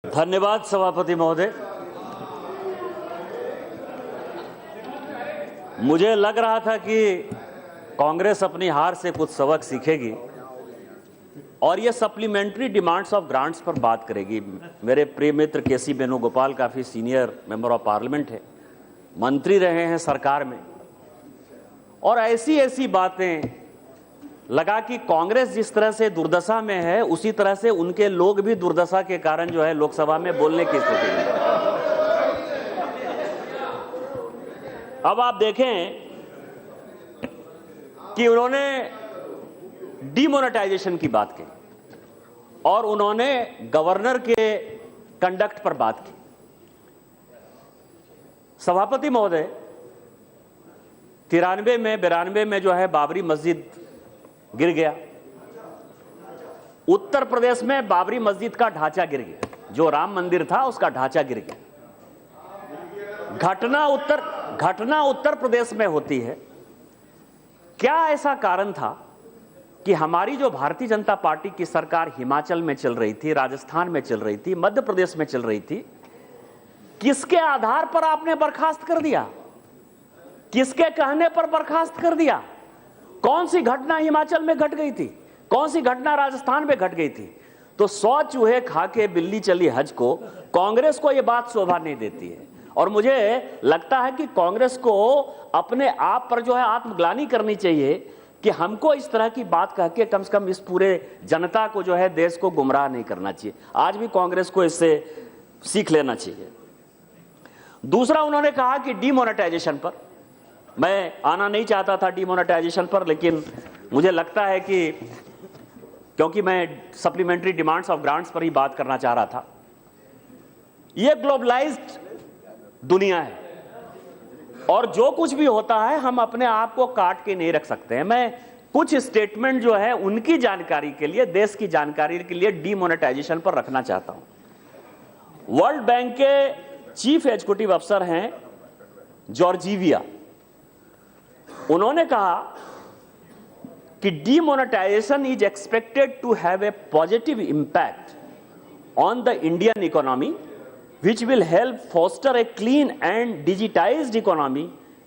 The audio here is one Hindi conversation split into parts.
धन्यवाद सभापति महोदय। मुझे लग रहा था कि कांग्रेस अपनी हार से कुछ सबक सीखेगी और ये सप्लीमेंट्री डिमांड्स ऑफ ग्रांट्स पर बात करेगी। मेरे प्रिय मित्र केसी वेणुगोपाल काफ़ी सीनियर मेंबर ऑफ पार्लियामेंट है, मंत्री रहे हैं सरकार में, और ऐसी बातें लगा कि कांग्रेस जिस तरह से दुर्दशा में है उसी तरह से उनके लोग भी दुर्दशा के कारण जो है लोकसभा में बोलने की स्थिति में। अब आप देखें कि उन्होंने डीमोनेटाइजेशन की बात की और उन्होंने गवर्नर के कंडक्ट पर बात की। सभापति महोदय, 93 में जो है बाबरी मस्जिद गिर गया। उत्तर प्रदेश में बाबरी मस्जिद का ढांचा गिर गया, जो राम मंदिर था उसका ढांचा गिर गया। घटना उत्तर प्रदेश में होती है। क्या ऐसा कारण था कि हमारी जो भारतीय जनता पार्टी की सरकार हिमाचल में चल रही थी, राजस्थान में चल रही थी, मध्य प्रदेश में चल रही थी, किसके आधार पर आपने बर्खास्त कर दिया? किसके कहने पर बर्खास्त कर दिया? कौन सी घटना हिमाचल में घट गई थी? कौन सी घटना राजस्थान में घट गई थी? तो 100 चूहे खा के बिल्ली चली हज को कांग्रेस को यह बात शोभा नहीं देती है। और मुझे लगता है कि कांग्रेस को अपने आप पर जो है आत्मग्लानि करनी चाहिए कि हमको इस तरह की बात कह के कम से कम इस पूरे जनता को जो है देश को गुमराह नहीं करना चाहिए। आज भी कांग्रेस को इससे सीख लेना चाहिए। दूसरा, उन्होंने कहा कि डीमोनेटाइजेशन पर, मैं आना नहीं चाहता था डीमोनेटाइजेशन पर, लेकिन मुझे लगता है कि क्योंकि मैं सप्लीमेंट्री डिमांड्स ऑफ ग्रांट्स पर ही बात करना चाह रहा था। यह ग्लोबलाइज्ड दुनिया है और जो कुछ भी होता है हम अपने आप को काट के नहीं रख सकते हैं। मैं कुछ स्टेटमेंट जो है उनकी जानकारी के लिए, देश की जानकारी के लिए डीमोनेटाइजेशन पर रखना चाहता हूं। वर्ल्ड बैंक के चीफ एग्जीक्यूटिव अफसर हैं जॉर्जिविया। उन्होंने कहा कि demonetisation is expected to have a positive impact on the Indian economy which will help foster a clean and digitized economy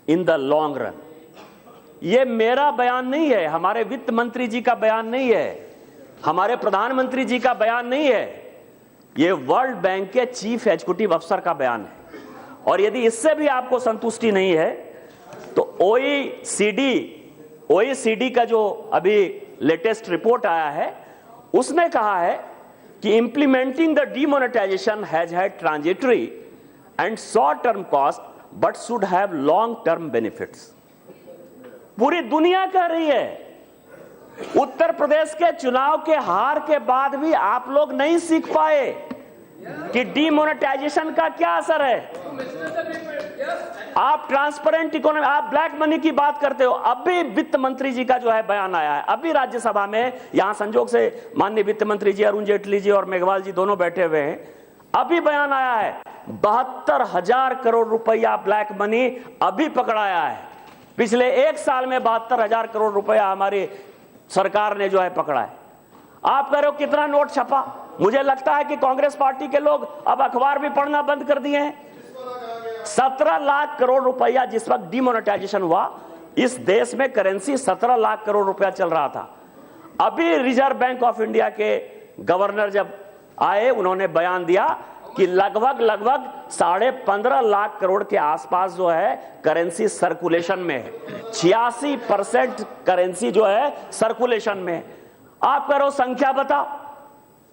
in the long run। ये मेरा बयान नहीं है, हमारे वित्त मंत्री जी का बयान नहीं है, हमारे प्रधानमंत्री जी का बयान नहीं है, ये वर्ल्ड बैंक के चीफ एग्जीक्यूटिव अफसर का बयान है। और यदि इससे भी आपको संतुष्टि नहीं है तो OECD का जो अभी लेटेस्ट रिपोर्ट आया है उसने कहा है कि implementing the demonetization has had transitory and short-term cost, but should have long-term benefits। पूरी दुनिया कह रही है। उत्तर प्रदेश के चुनाव के हार के बाद भी आप लोग नहीं सीख पाए कि डीमोनेटाइजेशन का क्या असर है। आप ट्रांसपेरेंट इकोनॉमी, आप ब्लैक मनी की बात करते हो। अभी वित्त मंत्री जी का जो है बयान आया है, अभी राज्यसभा में, यहां संजोग से माननीय वित्त मंत्री जी अरुण जेटली जी और मेघवाल जी दोनों बैठे हुए हैं, अभी बयान आया है 72,000 करोड़ रुपया ब्लैक मनी अभी पकड़ाया है। पिछले एक साल में 72,000 करोड़ रुपया हमारी सरकार ने जो है पकड़ा है। आप कह रहे हो कितना नोट छपा? मुझे लगता है कि कांग्रेस पार्टी के लोग अब अखबार भी पढ़ना बंद कर दिए हैं। 17 लाख करोड़ रुपया जिस वक्त डीमोनेटाइजेशन हुआ, इस देश में करेंसी 17 लाख करोड़ रुपया चल रहा था। अभी रिजर्व बैंक ऑफ इंडिया के गवर्नर जब आए, उन्होंने बयान दिया कि लगभग 15.5 लाख करोड़ के आसपास जो है करेंसी सर्कुलेशन में है। 86% करेंसी जो है सर्कुलेशन में। आप कह रहे हो संख्या बताओ।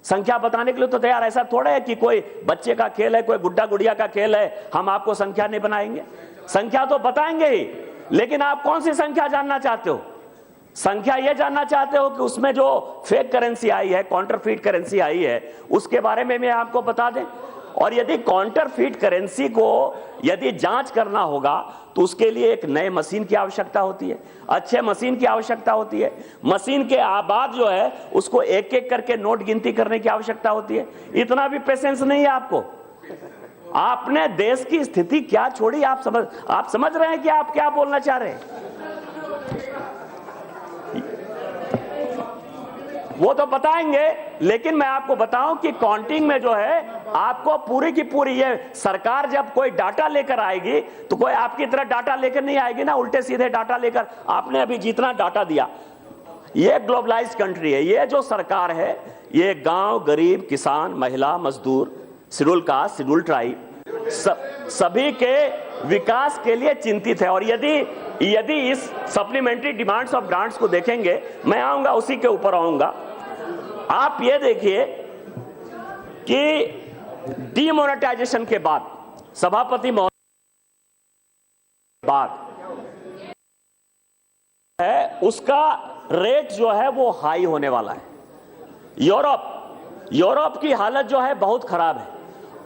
संख्या बताने के लिए तो तैयार। ऐसा थोड़ा है कि कोई बच्चे का खेल है, कोई गुड्डा गुड़िया का खेल है, हम आपको संख्या नहीं बनाएंगे। संख्या तो बताएंगे ही, लेकिन आप कौन सी संख्या जानना चाहते हो? संख्या यह जानना चाहते हो कि उसमें जो फेक करेंसी आई है, काउंटरफीट करेंसी आई है, उसके बारे में मैं आपको बता दें। और यदि काउंटरफीट करेंसी को यदि जांच करना होगा तो उसके लिए एक नए मशीन की आवश्यकता होती है, अच्छे मशीन की आवश्यकता होती है। मशीन के बाद जो है उसको एक एक करके नोट गिनती करने की आवश्यकता होती है। इतना भी पेशेंस नहीं है आपको। आपने देश की स्थिति क्या छोड़ी? आप समझ रहे हैं कि आप क्या बोलना चाह रहे हैं? वो तो बताएंगे, लेकिन मैं आपको बताऊं कि काउंटिंग में जो है आपको पूरी की पूरी, ये सरकार जब कोई डाटा लेकर आएगी तो कोई आपकी तरह डाटा लेकर नहीं आएगी ना, उल्टे सीधे डाटा लेकर। आपने अभी जितना डाटा दिया, ये ग्लोबलाइज्ड कंट्री है, ये जो सरकार है ये गांव, गरीब, किसान, महिला, मजदूर, शेड्यूल कास्ट, शेड्यूल ट्राइब सभी के विकास के लिए चिंतित है। और यदि इस सप्लीमेंट्री डिमांड्स ऑफ ग्रांट्स को देखेंगे, मैं आऊंगा उसी के ऊपर आऊंगा। आप ये देखिए कि डीमोनेटाइजेशन के बाद, सभापति महोदय बाद है, उसका रेट जो है वो हाई होने वाला है। यूरोप की हालत जो है बहुत खराब है,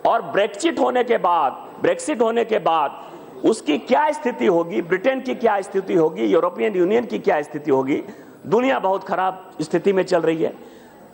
और ब्रेक्सिट होने के बाद उसकी क्या स्थिति होगी, ब्रिटेन की क्या स्थिति होगी, यूरोपियन यूनियन की क्या स्थिति होगी। दुनिया बहुत खराब स्थिति में चल रही है।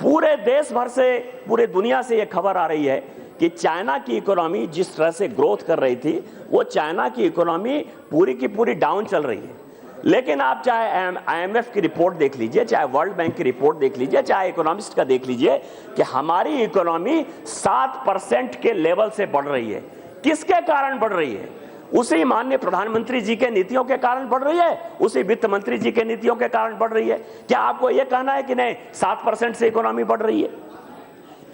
पूरे देश भर से, पूरे दुनिया से यह खबर आ रही है कि चाइना की इकोनॉमी जिस तरह से ग्रोथ कर रही थी, वो चाइना की इकोनॉमी पूरी की पूरी डाउन चल रही है। लेकिन आप चाहे IMF की रिपोर्ट देख लीजिए, चाहे वर्ल्ड बैंक की रिपोर्ट देख लीजिए, चाहे इकोनॉमिस्ट का देख लीजिए कि हमारी इकोनॉमी 7% के लेवल से बढ़ रही है। किसके कारण बढ़ रही है? उसी माननीय प्रधानमंत्री जी के नीतियों के कारण बढ़ रही है, उसी वित्त मंत्री जी के नीतियों के कारण बढ़ रही है। क्या आपको यह कहना है कि नहीं 7% से इकोनॉमी बढ़ रही है?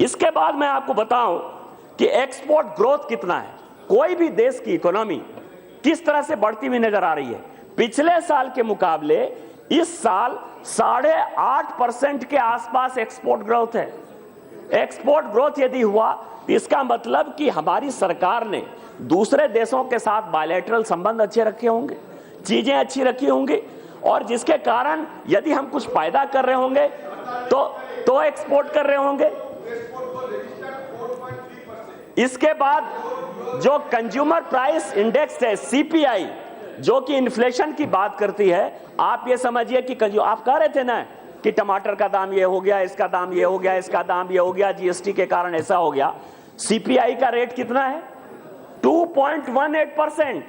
इसके बाद मैं आपको बताऊं कि एक्सपोर्ट ग्रोथ कितना है। कोई भी देश की इकोनॉमी किस तरह से बढ़ती हुई नजर आ रही है। पिछले साल के मुकाबले इस साल 8.5% के आसपास एक्सपोर्ट ग्रोथ है। एक्सपोर्ट ग्रोथ यदि हुआ तो इसका मतलब कि हमारी सरकार ने दूसरे देशों के साथ बायलैटरल संबंध अच्छे रखे होंगे, चीजें अच्छी रखी होंगी, और जिसके कारण यदि हम कुछ पैदा कर रहे होंगे तो एक्सपोर्ट कर रहे होंगे। इसके बाद जो कंज्यूमर प्राइस इंडेक्स है CPI, जो कि इन्फ्लेशन की बात करती है, आप ये समझिए कि आप कह रहे थे ना कि टमाटर का दाम ये हो गया, इसका दाम ये हो गया, इसका दाम ये हो गया, GST के कारण ऐसा हो गया। CPI का रेट कितना है? 2.18%।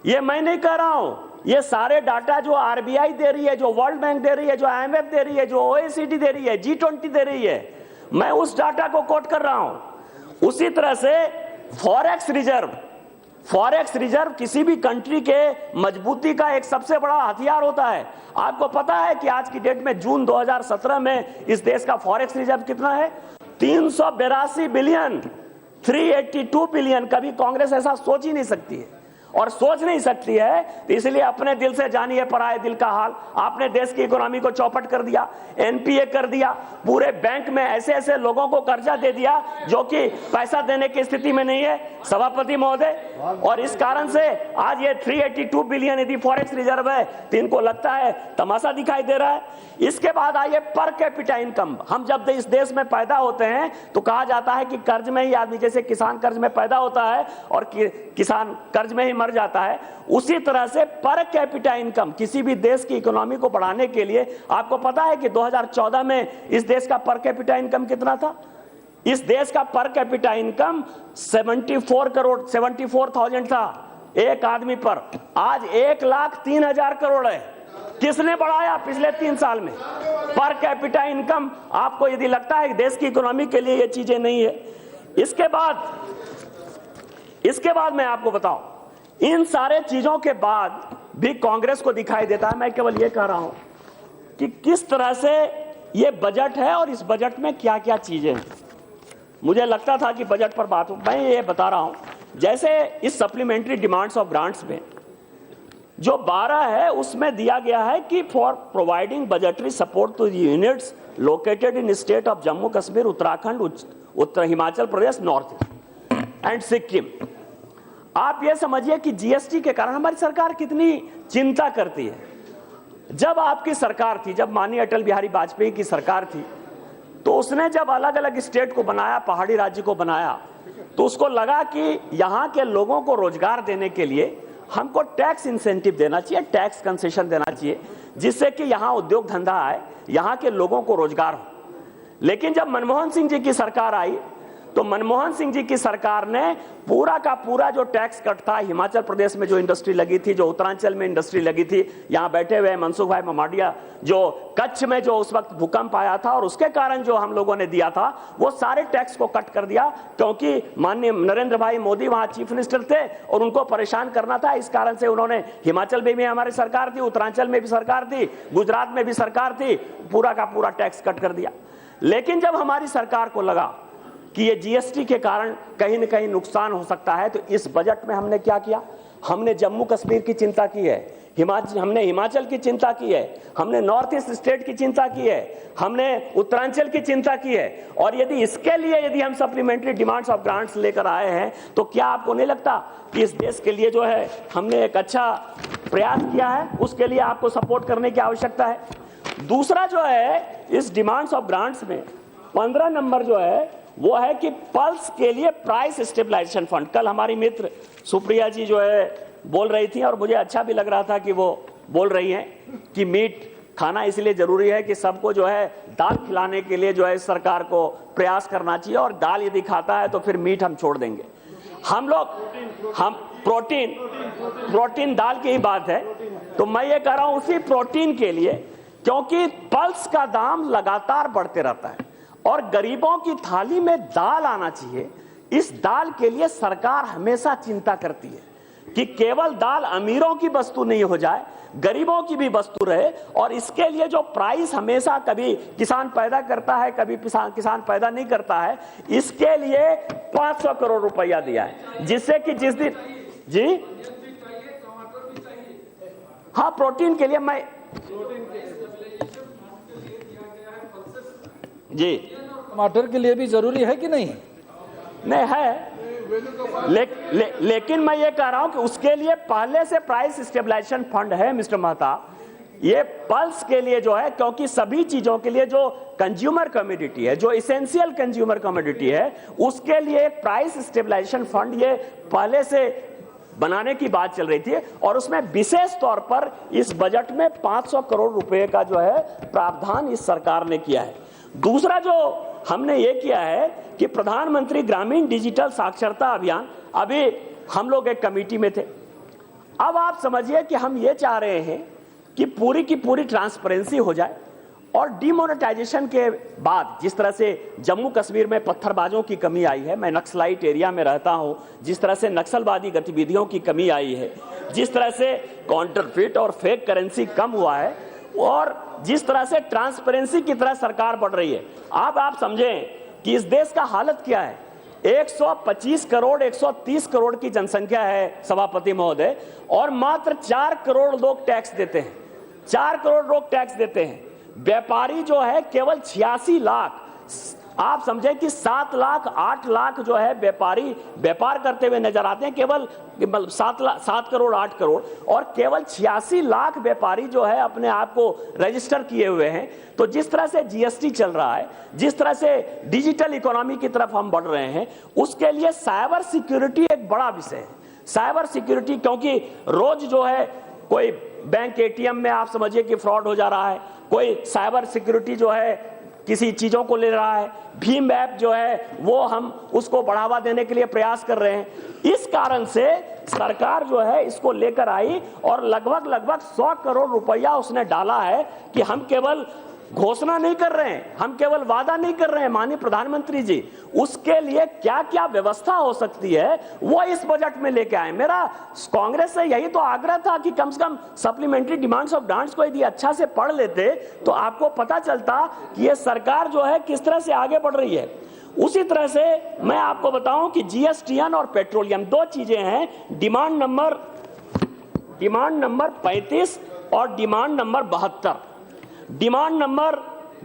ये मैं नहीं कह रहा हूं, ये सारे डाटा जो RBI दे रही है, जो वर्ल्ड बैंक दे रही है, जो IMF दे रही है, जो OECD दे रही है, G20 दे रही है, मैं उस डाटा को कोट कर रहा हूं। उसी तरह से फॉरेक्स रिजर्व किसी भी कंट्री के मजबूती का एक सबसे बड़ा हथियार होता है। आपको पता है कि आज की डेट में जून 2017 में इस देश का फॉरेक्स रिजर्व कितना है? 382 बिलियन, 382 बिलियन। कभी कांग्रेस ऐसा सोच ही नहीं सकती है, और सोच नहीं सकती है, तो इसलिए अपने दिल से जानिए पराये दिल का हाल। आपने देश की इकोनॉमी को चौपट कर दिया, NPA कर दिया, पूरे बैंक में ऐसे ऐसे लोगों को कर्जा दे दिया जो कि पैसा देने की स्थिति में नहीं है, सभापति महोदय। और इस कारण से आज ये 382 बिलियन यदि फॉरेक्स रिजर्व है तो इनको लगता है तमाशा दिखाई दे रहा है। इसके बाद आइए पर कैपिटा इनकम। हम जब इस देश में पैदा होते हैं तो कहा जाता है कि कर्ज में ही आदमी, जैसे किसान कर्ज में पैदा होता है और किसान कर्ज में ही मर जाता है, उसी तरह से पर कैपिटा इनकम किसी भी देश की इकोनॉमी को बढ़ाने के लिए, आपको पता है कि 2014 में इस देश का पर कैपिटा इनकम कितना था? इस देश का पर कैपिटा इनकम 74,000 था एक आदमी पर। आज 1,03,000 करोड़ है। किसने बढ़ाया पिछले 3 साल में पर कैपिटा इनकम? आपको यदि लगता है कि देश की इकोनॉमी के लिए ये चीजें नहीं है। इसके बाद मैं आपको बताऊं, इन सारे चीजों के बाद भी कांग्रेस को दिखाई देता है, मैं केवल ये कह रहा हूं कि किस तरह से ये बजट है और इस बजट में क्या क्या चीजें हैं। मुझे लगता था कि बजट पर बात हो, मैं ये बता रहा हूं, जैसे इस सप्लीमेंट्री डिमांड्स ऑफ ग्रांट्स में जो 12 है उसमें दिया गया है कि for providing budgetary support two units located in state of Jammu Kashmir, Uttarakhand, Uttar Himachal Pradesh, north and Sikkim. आप ये समझिए कि GST के कारण हमारी सरकार कितनी चिंता करती है। जब आपकी सरकार थी, जब माननीय अटल बिहारी वाजपेयी की सरकार थी, तो उसने जब अलग अलग स्टेट को बनाया, पहाड़ी राज्य को बनाया, तो उसको लगा कि यहाँ के लोगों को रोजगार देने के लिए हमको टैक्स इंसेंटिव देना चाहिए, टैक्स कंसेशन देना चाहिए, जिससे कि यहाँ उद्योग धंधा आए, यहाँ के लोगों को रोजगार हो। लेकिन जब मनमोहन सिंह जी की सरकार आई तो मनमोहन सिंह जी की सरकार ने पूरा का पूरा जो टैक्स कट था, हिमाचल प्रदेश में जो इंडस्ट्री लगी थी, जो उत्तरांचल में इंडस्ट्री लगी थी, यहां बैठे हुए मनसुख भाई ममाडिया, जो कच्छ में जो उस वक्त भूकंप आया था और उसके कारण जो हम लोगों ने दिया था, वो सारे टैक्स को कट कर दिया, क्योंकि माननीय नरेंद्र भाई मोदी वहां चीफ मिनिस्टर थे और उनको परेशान करना था। इस कारण से उन्होंने, हिमाचल में भी हमारी सरकार थी, उत्तरांचल में भी सरकार थी, गुजरात में भी सरकार थी, पूरा का पूरा टैक्स कट कर दिया। लेकिन जब हमारी सरकार को लगा कि ये जीएसटी के कारण कहीं न कहीं नुकसान हो सकता है, तो इस बजट में हमने क्या किया? हमने जम्मू कश्मीर की चिंता की है, हमने हिमाचल की चिंता की है, हमने नॉर्थ ईस्ट स्टेट की चिंता की है, हमने उत्तरांचल की चिंता की है। और यदि इसके लिए यदि हम सप्लीमेंट्री डिमांड्स ऑफ ग्रांट्स लेकर आए हैं, तो क्या आपको नहीं लगता कि इस देश के लिए जो है हमने एक अच्छा प्रयास किया है? उसके लिए आपको सपोर्ट करने की आवश्यकता है। दूसरा जो है इस डिमांड्स ऑफ ग्रांट्स में 15 नंबर जो है वो है कि पल्स के लिए प्राइस स्टेबलाइजेशन फंड। कल हमारी मित्र सुप्रिया जी जो है बोल रही थी और मुझे अच्छा भी लग रहा था कि वो बोल रही हैं कि मीट खाना इसलिए जरूरी है कि सबको जो है दाल खिलाने के लिए जो है सरकार को प्रयास करना चाहिए, और दाल यदि खाता है तो फिर मीट हम छोड़ देंगे। हम प्रोटीन दाल की ही बात है, तो मैं ये कह रहा हूं उसी प्रोटीन के लिए, क्योंकि पल्स का दाम लगातार बढ़ते रहता है और गरीबों की थाली में दाल आना चाहिए। इस दाल के लिए सरकार हमेशा चिंता करती है कि केवल दाल अमीरों की वस्तु नहीं हो जाए, गरीबों की भी वस्तु रहे। और इसके लिए जो प्राइस हमेशा कभी किसान पैदा करता है, कभी किसान पैदा नहीं करता है, इसके लिए 500 करोड़ रुपया दिया है, जिससे कि जिस दिन जी हाँ प्रोटीन के लिए मैं जी टमाटर के लिए भी जरूरी है कि नहीं? नहीं है, लेकिन मैं ये कह रहा हूं कि उसके लिए पहले से प्राइस स्टेबलाइजेशन फंड है मिस्टर मेहता। ये पल्स के लिए जो है, क्योंकि सभी चीजों के लिए जो कंज्यूमर कमोडिटी है, जो इसेंशियल कंज्यूमर कमोडिटी है, उसके लिए एक प्राइस स्टेबलाइजेशन फंड ये पहले से बनाने की बात चल रही थी, और उसमें विशेष तौर पर इस बजट में 500 करोड़ रुपए का जो है प्रावधान इस सरकार ने किया है। दूसरा जो हमने ये किया है कि प्रधानमंत्री ग्रामीण डिजिटल साक्षरता अभियान, अभी हम लोग एक कमेटी में थे, अब आप समझिए कि हम ये चाह रहे हैं कि पूरी की पूरी ट्रांसपेरेंसी हो जाए, और डिमोनेटाइजेशन के बाद जिस तरह से जम्मू कश्मीर में पत्थरबाजों की कमी आई है, मैं नक्सलाइट एरिया में रहता हूं, जिस तरह से नक्सलवादी गतिविधियों की कमी आई है, जिस तरह से काउंटरफिट और फेक करेंसी कम हुआ है, और जिस तरह से ट्रांसपेरेंसी की तरह सरकार बढ़ रही है, आप समझें कि इस देश का हालत क्या है। 125 करोड़ 130 करोड़ की जनसंख्या है सभापति महोदय, और मात्र 4 करोड़ लोग टैक्स देते हैं, 4 करोड़ लोग टैक्स देते हैं। व्यापारी जो है केवल 86 लाख, आप समझें कि 7 लाख 8 लाख जो है व्यापारी व्यापार करते हुए नजर आते हैं, केवल 7 करोड़ 8 करोड़, और केवल 86 लाख व्यापारी जो है अपने आप को रजिस्टर किए हुए हैं। तो जिस तरह से जीएसटी चल रहा है, जिस तरह से डिजिटल इकोनॉमी की तरफ हम बढ़ रहे हैं, उसके लिए साइबर सिक्योरिटी एक बड़ा विषय है। साइबर सिक्योरिटी, क्योंकि रोज जो है कोई बैंक एटीएम में आप समझिए कि फ्रॉड हो जा रहा है, कोई साइबर सिक्योरिटी जो है किसी चीजों को ले रहा है, भीम ऐप जो है वो हम उसको बढ़ावा देने के लिए प्रयास कर रहे हैं। इस कारण से सरकार जो है इसको लेकर आई, और लगभग 100 करोड़ रुपया उसने डाला है कि हम केवल घोषणा नहीं कर रहे हैं, हम केवल वादा नहीं कर रहे हैं माननीय प्रधानमंत्री जी, उसके लिए क्या क्या व्यवस्था हो सकती है वो इस बजट में लेके आए। मेरा कांग्रेस से यही तो आग्रह था कि कम से कम सप्लीमेंट्री डिमांड्स ऑफ ग्रांट्स को यदि अच्छा से पढ़ लेते तो आपको पता चलता कि ये सरकार जो है किस तरह से आगे बढ़ रही है। उसी तरह से मैं आपको बताऊं कि जीएसटीएन और पेट्रोलियम दो चीजें हैं, डिमांड नंबर 35 और demand number 72। Demand number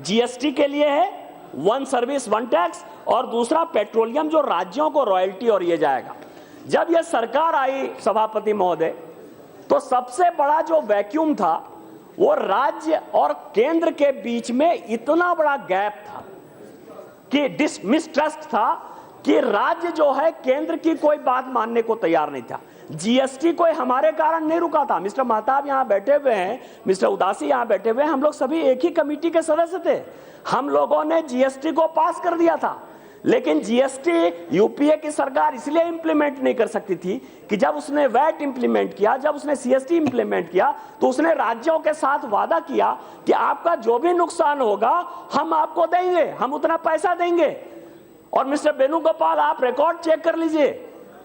GST के लिए है, वन सर्विस वन टैक्स, और दूसरा पेट्रोलियम जो राज्यों को रॉयल्टी और ये जाएगा। जब ये सरकार आई सभापति महोदय, तो सबसे बड़ा जो वैक्यूम था वो राज्य और केंद्र के बीच में इतना बड़ा गैप था कि मिसट्रस्ट था कि राज्य जो है केंद्र की कोई बात मानने को तैयार नहीं था। जीएसटी कोई हमारे कारण नहीं रुका था। मिस्टर महताब यहाँ बैठे हुए हैं, मिस्टर उदासी यहाँ बैठे हुए हैं, हम लोग सभी एक ही कमेटी के सदस्य थे। हम लोगों ने जीएसटी को पास कर दिया था। लेकिन जीएसटी यूपीए की सरकार इसलिए इंप्लीमेंट नहीं कर सकती थी कि जब उसने वैट इंप्लीमेंट किया, जब उसने सीएसटी इंप्लीमेंट किया, तो उसने राज्यों के साथ वादा किया कि आपका जो भी नुकसान होगा हम आपको देंगे, हम उतना पैसा देंगे। और मिस्टर वेणुगोपाल, आप रिकॉर्ड चेक कर लीजिए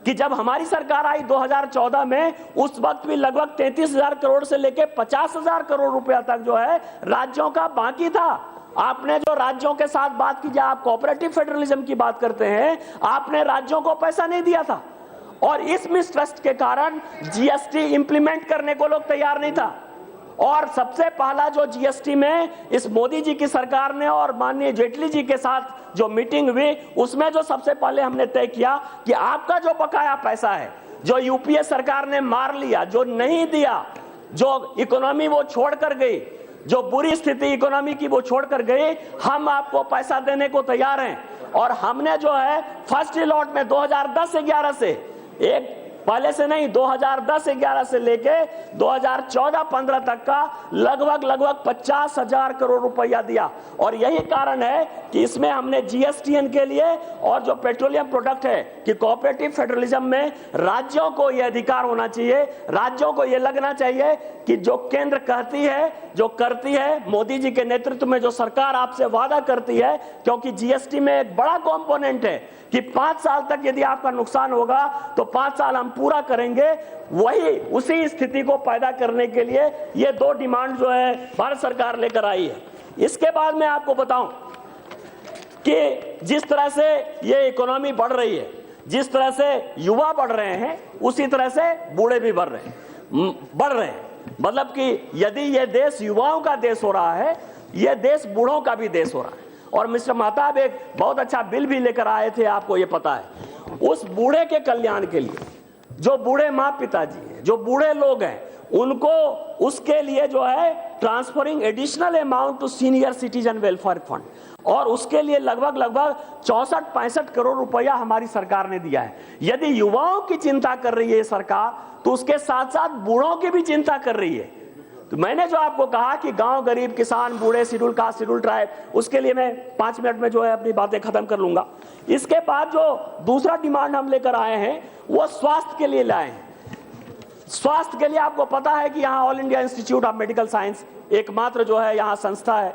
कि जब हमारी सरकार आई 2014 में, उस वक्त भी लगभग 33,000 करोड़ से लेकर 50,000 करोड़ रुपया तक जो है राज्यों का बाकी था। आपने जो राज्यों के साथ बात की, जब आप कोऑपरेटिव फेडरलिज्म की बात करते हैं, आपने राज्यों को पैसा नहीं दिया था और इस मिसट्रस्ट के कारण जीएसटी इंप्लीमेंट करने को लोग तैयार नहीं था। और सबसे पहला जो जीएसटी में इस मोदी जी की सरकार ने और माननीय जेटली जी के साथ जो मीटिंग हुई, उसमें जो सबसे पहले हमने तय किया कि आपका जो बकाया पैसा है, जो यूपीए सरकार ने मार लिया, जो नहीं दिया, जो इकोनॉमी वो छोड़ कर गई, जो बुरी स्थिति इकोनॉमी की वो छोड़ कर गई, हम आपको पैसा देने को तैयार हैं। और हमने जो है फर्स्ट लॉट में 2010-11 से, एक पहले से नहीं, 2010-11 से लेके 2014-15 तक का लगभग 50,000 करोड़ रुपया दिया। और यही कारण है कि इसमें हमने जीएसटीएन के लिए और जो पेट्रोलियम प्रोडक्ट है कि कोऑपरेटिव फेडरलिज्म में राज्यों को यह अधिकार होना चाहिए, राज्यों को यह लगना चाहिए कि जो केंद्र कहती है, जो करती है, मोदी जी के नेतृत्व में जो सरकार आपसे वादा करती है, क्योंकि जीएसटी में एक बड़ा कंपोनेंट है कि 5 साल तक यदि आपका नुकसान होगा तो 5 साल हम पूरा करेंगे, वही उसी स्थिति को पैदा करने के लिए ये 2 डिमांड जो है भारत सरकार लेकर आई है। इसके बाद मैं आपको बताऊं कि जिस तरह से ये इकोनॉमी बढ़ रही है, जिस तरह से युवा बढ़ रहे हैं, उसी तरह से बूढ़े भी बढ़ रहे हैं। मतलब कि यदि ये देश युवाओं का देश हो रहा है, ये देश बूढ़ों का भी देश हो रहा है। और मिस्टर महताब एक बहुत अच्छा बिल भी लेकर आए थे, आपको ये पता है। उस बूढ़े के कल्याण के लिए, जो बूढ़े माँ पिताजी हैं, जो बूढ़े लोग हैं, उनको उसके लिए जो है transferring additional amount to senior citizen welfare fund, और उसके लिए लगभग 64-65 करोड़ रुपया हमारी सरकार ने दिया है। यदि युवाओं की चिंता कर रही है सरकार, तो उसके साथ साथ बूढ़ों की भी चिंता कर रही है। तो मैंने जो आपको कहा कि गांव, गरीब, किसान, बूढ़े, शेड्यूल कास्ट, शेड्यूल ट्राइब, उसके लिए मैं 5 मिनट में जो है अपनी बातें खत्म कर लूंगा। इसके बाद जो दूसरा डिमांड हम लेकर आए हैं, वो स्वास्थ्य के लिए लाए हैं। स्वास्थ्य के लिए आपको पता है कि यहाँ all India institute of medical science एकमात्र जो है यहाँ संस्था है,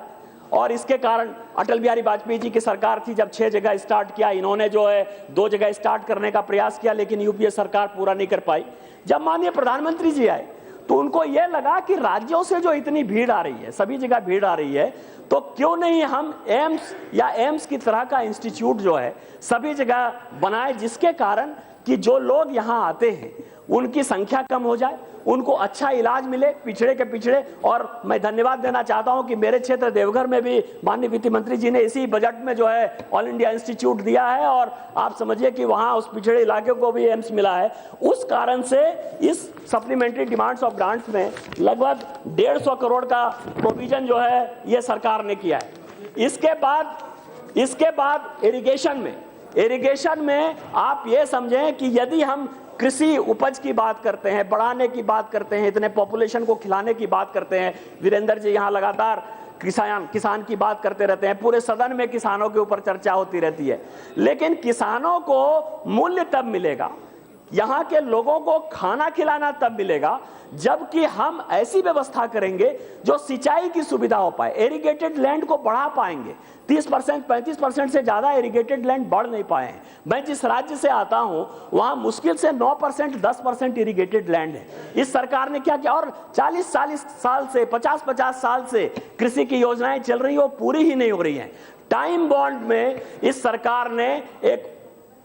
और इसके कारण अटल बिहारी वाजपेयी जी की सरकार थी, जब 6 जगह स्टार्ट किया, इन्होंने जो है 2 जगह स्टार्ट करने का प्रयास किया, लेकिन यूपीए सरकार पूरा नहीं कर पाई। जब माननीय प्रधानमंत्री जी आए तो उनको यह लगा कि राज्यों से जो इतनी भीड़ आ रही है, सभी जगह भीड़ आ रही है, तो क्यों नहीं हम एम्स की तरह का इंस्टीट्यूट जो है सभी जगह बनाए, जिसके कारण कि जो लोग यहाँ आते हैं उनकी संख्या कम हो जाए, उनको अच्छा इलाज मिले, पिछड़े के पिछड़े। और मैं धन्यवाद देना चाहता हूं कि मेरे क्षेत्र देवघर में भी माननीय वित्त मंत्री जी ने इसी बजट में जो है ऑल इंडिया इंस्टीट्यूट दिया है, और आप समझिए कि वहां उस पिछड़े इलाके को भी एम्स मिला है। उस कारण से इस सप्लीमेंट्री डिमांड्स ऑफ ग्रांट्स में लगभग 150 करोड़ का प्रोविजन जो है ये सरकार ने किया है। इसके बाद इरिगेशन में आप ये समझें कि यदि हम कृषि उपज की बात करते हैं, बढ़ाने की बात करते हैं, इतने पॉपुलेशन को खिलाने की बात करते हैं, वीरेंद्र जी यहाँ लगातार किसान की बात करते रहते हैं, पूरे सदन में किसानों के ऊपर चर्चा होती रहती है, लेकिन किसानों को मूल्य तब मिलेगा, यहाँ के लोगों को खाना खिलाना तब मिलेगा जबकि हम ऐसी व्यवस्था करेंगे जो सिंचाई की सुविधा हो पाए, इरिगेटेड लैंड को बढ़ा पाएंगे। 30% 35% से ज्यादा इरिगेटेड लैंड बढ़ नहीं पाए हैं। मैं जिस राज्य से आता हूं वहां मुश्किल से 9% 10% इरिगेटेड लैंड है। इस सरकार ने क्या किया, और 40 साल से 50 साल से कृषि की योजनाएं चल रही है, वो पूरी ही नहीं हो रही है। टाइम बॉन्ड में इस सरकार ने एक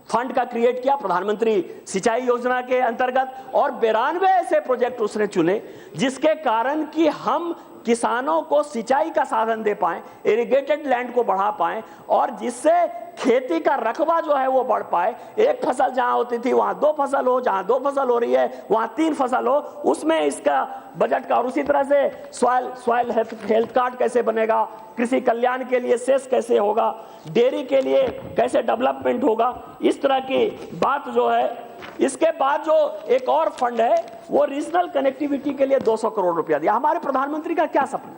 फंड का क्रिएट किया प्रधानमंत्री सिंचाई योजना के अंतर्गत, और 92 ऐसे प्रोजेक्ट उसने चुने जिसके कारण कि हम किसानों को सिंचाई का साधन दे पाएं, इरिगेटेड लैंड को बढ़ा पाएं, और जिससे खेती का रकबा जो है वो बढ़ पाए। एक फसल जहां होती थी वहां 2 फसल हो, जहां 2 फसल हो रही है वहां 3 फसल हो, उसमें इसका बजट का। और उसी तरह से सॉइल हेल्थ कार्ड कैसे बनेगा, कृषि कल्याण के लिए सेस कैसे होगा, डेयरी के लिए कैसे डेवलपमेंट होगा, इस तरह की बात जो है। इसके बाद जो एक और फंड है वो रीजनल कनेक्टिविटी के लिए 200 करोड़ रुपया दिया। हमारे प्रधानमंत्री का क्या सपना है?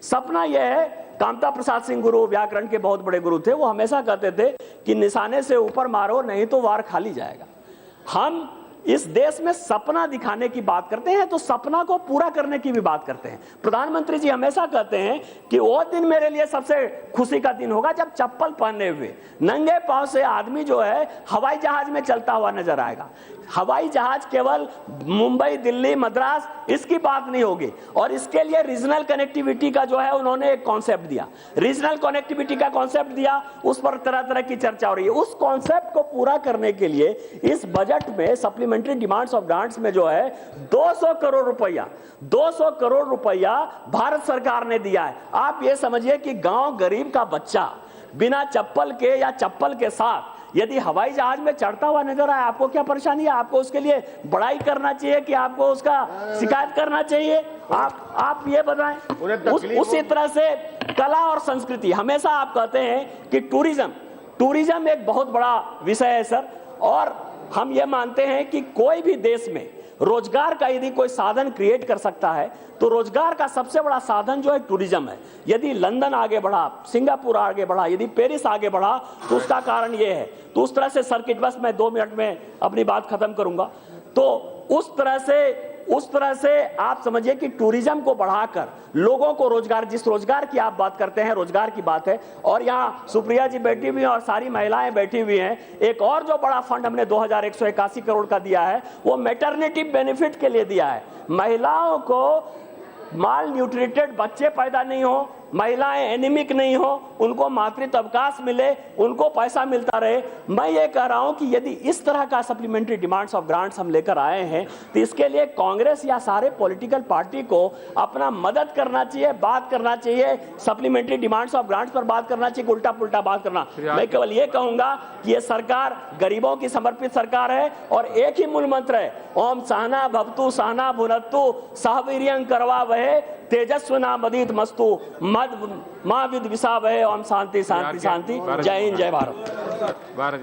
सपना यह है कामता प्रसाद सिंह गुरु व्याकरण के बहुत बड़े गुरु थे, वो हमेशा कहते थे कि निशाने से ऊपर मारो नहीं तो वार खाली जाएगा। हम इस देश में सपना दिखाने की बात करते हैं तो सपना को पूरा करने की भी बात करते हैं। प्रधानमंत्री जी हमेशा कहते हैं कि वो दिन मेरे लिए सबसे खुशी का दिन होगा जब चप्पल पहने हुए नंगे पांव से आदमी जो है हवाई जहाज में चलता हुआ नजर आएगा। हवाई जहाज केवल मुंबई, दिल्ली, मद्रास इसकी बात नहीं होगी, और इसके लिए रीजनल कनेक्टिविटी का जो है उन्होंने एक कॉन्सेप्ट दिया, रीजनल कनेक्टिविटी का कॉन्सेप्ट दिया, उस पर तरह तरह की चर्चा हो रही है। उस कॉन्सेप्ट को पूरा करने के लिए इस बजट में सप्लीमेंट्री डिमांड्स ऑफ ग्रांट्स में जो है 200 करोड़ रुपया भारत सरकार ने दिया है। आप ये समझिए कि गांव गरीब का बच्चा बिना चप्पल के या चप्पल के साथ यदि हवाई जहाज में चढ़ता हुआ नजर आए, आपको क्या परेशानी है? आपको उसके लिए बड़ाई करना चाहिए कि आपको उसका शिकायत करना चाहिए? आप ये बताएं। उसी तरह से कला और संस्कृति, हमेशा आप कहते हैं कि टूरिज्म एक बहुत बड़ा विषय है सर, और हम ये मानते हैं कि कोई भी देश में रोजगार का यदि कोई साधन क्रिएट कर सकता है तो रोजगार का सबसे बड़ा साधन जो है टूरिज्म है। यदि लंदन आगे बढ़ा, सिंगापुर आगे बढ़ा, यदि पेरिस आगे बढ़ा तो उसका कारण ये है। तो उस तरह से सर्किट, बस मैं 2 मिनट में अपनी बात खत्म करूंगा। तो उस तरह से आप समझिए कि टूरिज्म को बढ़ाकर लोगों को रोजगार, जिस रोजगार की आप बात करते हैं, रोजगार की बात है, और यहाँ सुप्रिया जी बैठी हुई हैं और सारी महिलाएं बैठी हुई हैं। एक और जो बड़ा फंड हमने 2181 करोड़ का दिया है वो मैटरनिटी बेनिफिट के लिए दिया है। महिलाओं को माल न्यूट्रिटेड बच्चे पैदा नहीं हो, महिलाएं एनीमिक नहीं हो, उनको मातृत्व अवकाश मिले, उनको पैसा मिलता रहे। मैं ये कह रहा हूं कि यदि इस तरह का सप्लीमेंट्री डिमांड्स ऑफ ग्रांट्स हम लेकर आए हैं तो इसके लिए कांग्रेस या सारे पॉलिटिकल पार्टी को अपना मदद करना चाहिए, बात करना चाहिए, सप्लीमेंट्री डिमांड्स ऑफ ग्रांट्स पर बात करना चाहिए, उल्टा पुल्टा बात करना। मैं केवल ये कहूंगा कि ये सरकार गरीबों की समर्पित सरकार है और एक ही मूल मंत्र है, ओम सहना भवतु सहना भुनत्तु सहवीर्यं करवावहै तेजस्विनावधीत मस्तु मद मा विद्विषावहै। ओम शांति शांति शांति। जय हिंद, जय भारत।